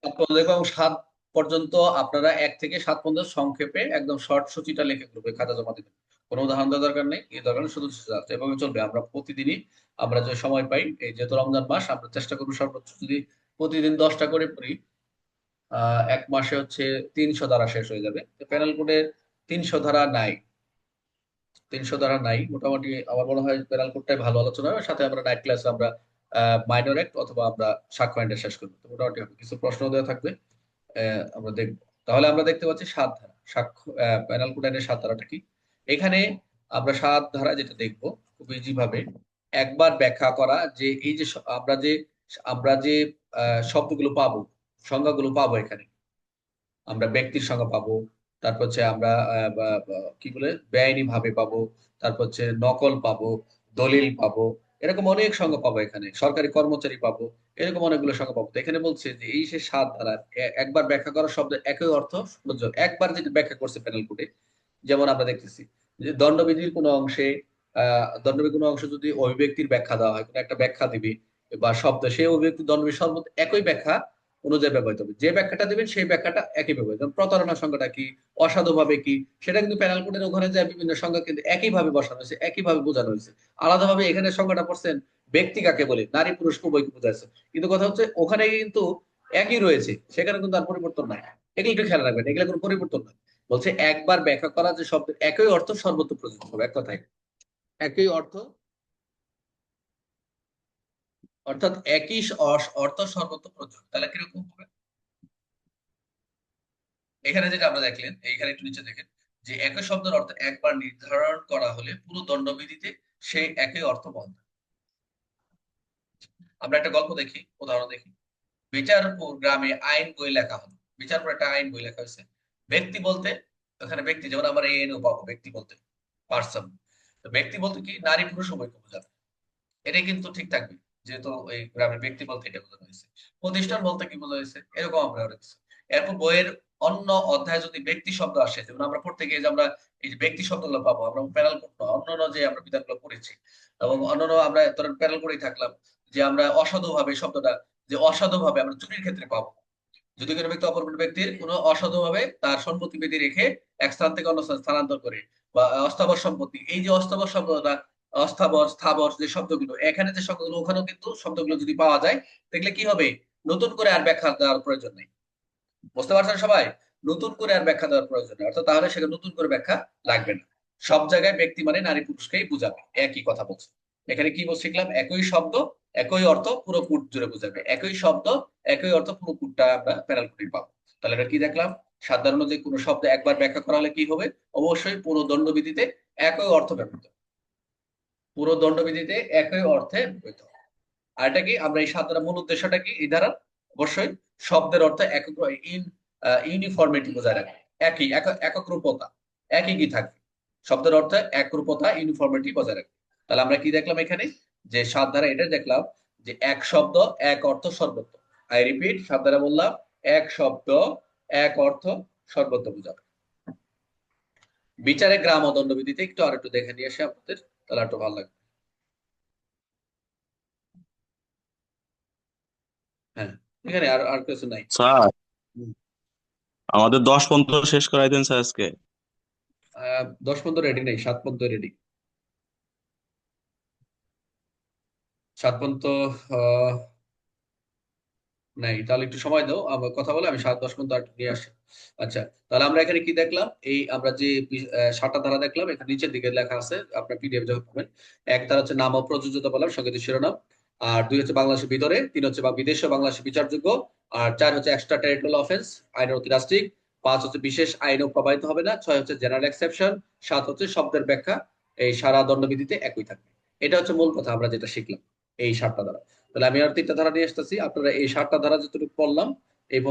দেখো এবং 7 পর্যন্ত আপনারা 1 থেকে 7 পর্যন্ত সংক্ষেপে একদম শর্ট সূচিটা লিখে গ্রুপে খাতা জমা দিবেন। কোনো উদাহরণ দেওয়ার দরকার নেই, এই দরকার নেই, শুধু এভাবে চলবে। আমরা প্রতিদিনই আমরা যে সময় পাই, এই যেহেতু রমজান মাস, আমরা চেষ্টা করবো সর্বোচ্চ যদি প্রতিদিন 10টা করে পড়ি, 1 মাসে হচ্ছে 300 ধারা শেষ হয়ে যাবে। তো প্যানেল কোডে 300 ধারা নাই, 300 ধারা নাই মোটামুটি। আমার মনে হয় প্যানেল কোডটাই ভালো আলোচনা হবে, সাথে আমরা নাইট ক্লাসে আমরা মাইনর অ্যাক্ট অথবা আমরা সাক্ষ্য আইনটা শেষ করবো। তো মোটামুটি হবে, কিছু প্রশ্ন দেওয়া থাকবে, আমরা দেখবো। তাহলে আমরা দেখতে পাচ্ছি 7 ধারা সাক্ষ্য, প্যানেল কোড আইনের 7 ধারাটা কি। এখানে আমরা 7 ধারা যেটা দেখবো খুব ইজি ভাবে, একবার ব্যাখ্যা করা, যে এই যে আমরা যে শব্দগুলো পাবো, সংজ্ঞাগুলো পাবো এখানে, আমরা ব্যক্তির সংজ্ঞা পাবো, তারপর হচ্ছে আমরা কি বলে বেআইনি ভাবে পাবো, তারপর হচ্ছে নকল পাবো, দলিল পাবো, এরকম অনেক সংজ্ঞা পাবো। এখানে সরকারি কর্মচারী পাবো, এরকম অনেকগুলো সংজ্ঞা পাবো। তো এখানে বলছে যে এই সে 7 ধারা, একবার ব্যাখ্যা করা শব্দ একই অর্থ প্রযোজ্য। একবার যেটা ব্যাখ্যা করছে প্যানেল কোর্টে, যেমন আমরা দেখতেছি যে দণ্ডবিধির কোনো অংশে, দণ্ডবিধির কোনো অংশ যদি অভিব্যক্তির ব্যাখ্যা দেওয়া হয়, কোনো একটা ব্যাখ্যা দিবে বা শব্দ, সেই অভিব্যক্তির দণ্ডবিধি সর্বদা একই ব্যাখ্যা অনুযায়ী ব্যবহৃত হবে। যে ব্যাখ্যাটা দিবেন সেই ব্যাখ্যাটা একই ব্যবহৃত। যেমন প্রতারণা সংজ্ঞাটা কি, অসাধুভাবে কি, সেটা কিন্তু প্যানেল কোডের ওখানে যায় বিভিন্ন সংজ্ঞা কিন্তু একইভাবে বসানো হয়েছে, একইভাবে বোঝানো হয়েছে। আলাদাভাবে এখানে সংজ্ঞাটা পড়ছেন ব্যক্তি কাকে বলে, নারী পুরুষ উভয়কে বোঝাচ্ছে, কিন্তু কথা হচ্ছে ওখানে কিন্তু একই রয়েছে, সেখানে কিন্তু আর পরিবর্তন নাই। এগুলো একটু খেয়াল রাখবেন, এগুলো কোনো পরিবর্তন নাই। বলছে একবার ব্যাখ্যা করা যে শব্দের একই অর্থ সর্বত্র প্রযোজ্য হবে, এক কথায় একই অর্থ, অর্থাৎ একই অর্থ সর্বত্র প্রযোজ্য। তাহলে কিরকম হবে? এখানে যেটা আমরা দেখলেন, এইখানে একটু নিচে দেখেন যে একই শব্দের অর্থ একবার নির্ধারণ করা হলে পুরো দণ্ডবিধিতে সেই একই অর্থ বন্ধ। আমরা একটা গল্প দেখি, উদাহরণ দেখি। বিচারপুর গ্রামে আইন বই লেখা হলো। বিচারপুর একটা আইন বই লেখা হয়েছে। ব্যক্তি বলতে, ওখানে ব্যক্তি যেমন আমরা এনও পাবো, ব্যক্তি বলতে পার্সন। তো ব্যক্তি বলতে কি, নারী পুরুষ উভয়কে বোঝাবে, এটাই কিন্তু ঠিক থাকবে, যেহেতু এই গ্রামের ব্যক্তি বলতে এটা বোঝানো হয়েছে। প্রতিষ্ঠান বলতে কি বোঝা হয়েছে, এরকম আমরা দেখছি। এরপর বইয়ের অন্য অধ্যায়ে যদি ব্যক্তি শব্দ আসে, যেমন আমরা পড়তে গিয়ে যে আমরা এই যে ব্যক্তি শব্দগুলো পাবো, আমরা প্যানেল অন্যান্য যে আমরা বিধানগুলো পড়েছি, এবং অন্যান্য আমরা ধরেন প্যানেল করেই থাকলাম, যে আমরা অসাধুভাবে শব্দটা, যে অসাধুভাবে আমরা চুরির ক্ষেত্রে পাবো। যদি কোনো ব্যক্তি অপর কোনো ব্যক্তির কোনো অসাধুভাবে তার সম্পত্তি বেঁধে রেখে এক স্থান থেকে অন্য স্থানে স্থানান্তর করে, বা অস্থাবর সম্পত্তি, এই যে অস্থাবর শব্দটা, অস্থাবর স্থাবর যে শব্দগুলো, এখানে যে শব্দগুলো, ওখানেও কিন্তু শব্দগুলো যদি পাওয়া যায়, দেখলে কি হবে, নতুন করে আর ব্যাখ্যা দেওয়ার প্রয়োজন নেই। বুঝতে পারছেন সবাই? নতুন করে আর ব্যাখ্যা দেওয়ার প্রয়োজন নেই, অর্থাৎ তাহলে সেখানে নতুন করে ব্যাখ্যা লাগবে না। সব জায়গায় ব্যক্তি মানে নারী পুরুষকেই বোঝাবে, একই কথা বলছে। এখানে কি শিখলাম, একই শব্দ একই অর্থ পুরো কুট জুড়ে বোঝাবে, একই শব্দ একই অর্থ পুরো কুটটা আমরা প্যারাল কুটি পাবো। তাহলে এটা কি দেখলাম, সাধারণ যে কোনো শব্দ একবার ব্যাখ্যা করা হলে কি হবে, অবশ্যই পুরো দণ্ডবিধিতে একই অর্থ ব্যবহৃত, পুরো দণ্ডবিধিতে একই অর্থে ব্যবহৃত। আর এটা কি, আমরা এই 7 ধারা মূল উদ্দেশ্যটা কি এই ধারা, অবশ্যই শব্দের অর্থ একক, ইউনিফর্মিটি বজায় রাখবে, একই একক রূপতা, একই কি থাকবে, শব্দের অর্থে একরূপতা ইউনিফর্মিটি বজায় রাখবে। তাহলে আমরা কি দেখলাম এখানে, যে 7 ধারা এটা দেখলাম, যে এক শব্দ এক অর্থ সর্বত্র। আই রিপিট, 7 ধারা বললাম, এক শব্দ এক অর্থ সর্বত্র বোঝাবে। বিচারে গ্রাম ও দণ্ডবিধিতে একটু আর একটু দেখে নিয়ে আসে আপনাদের, তাহলে একটু ভালো লাগবে। হ্যাঁ, এখানে আর আর কিছু নাই। স্যার, আমাদের 10-15 শেষ করাই দেন স্যার আজকে। 10 পর্যন্ত রেডি নেই, 7 পর্যন্ত রেডি। 7 পর্যন্ত আহ, নাই, তাহলে একটু সময় দাও, আমার কথা বলে আমি 7-10 পর্যন্ত আর নিয়ে আসি। আচ্ছা, তাহলে আমরা এখানে কি দেখলাম, এই আমরা যে 7টা ধারা দেখলাম, এখানে নিচের দিকে লেখা আছে, আপনার পিডিএফ যখন পাবেন। এক ধারা হচ্ছে নাম ও প্রযোজ্যতা বললাম, সংক্ষিপ্ত শিরোনাম। আর 2 হচ্ছে বাংলাদেশের ভিতরে, 3 হচ্ছে বা বিদেশে বাংলাদেশে বিচারযোগ্য। আর 4 হচ্ছে এক্সট্রা টেরিটোরিয়াল অফেন্স, আইনের অতিরাষ্ট্রিক। 5 হচ্ছে বিশেষ আইনও প্রবাহিত হবে না। 6 হচ্ছে জেনারেল এক্সেপশন। 7 হচ্ছে শব্দের ব্যাখ্যা এই সারা দণ্ডবিধিতে একই থাকবে। এটা হচ্ছে মূল কথা আমরা যেটা শিখলাম এই 7টা ধারা। তাহলে আমি আর 3টা ধারা নিয়ে আসতেছি, আপনারা এই 7টা ধারা যতটুকু পড়লাম এই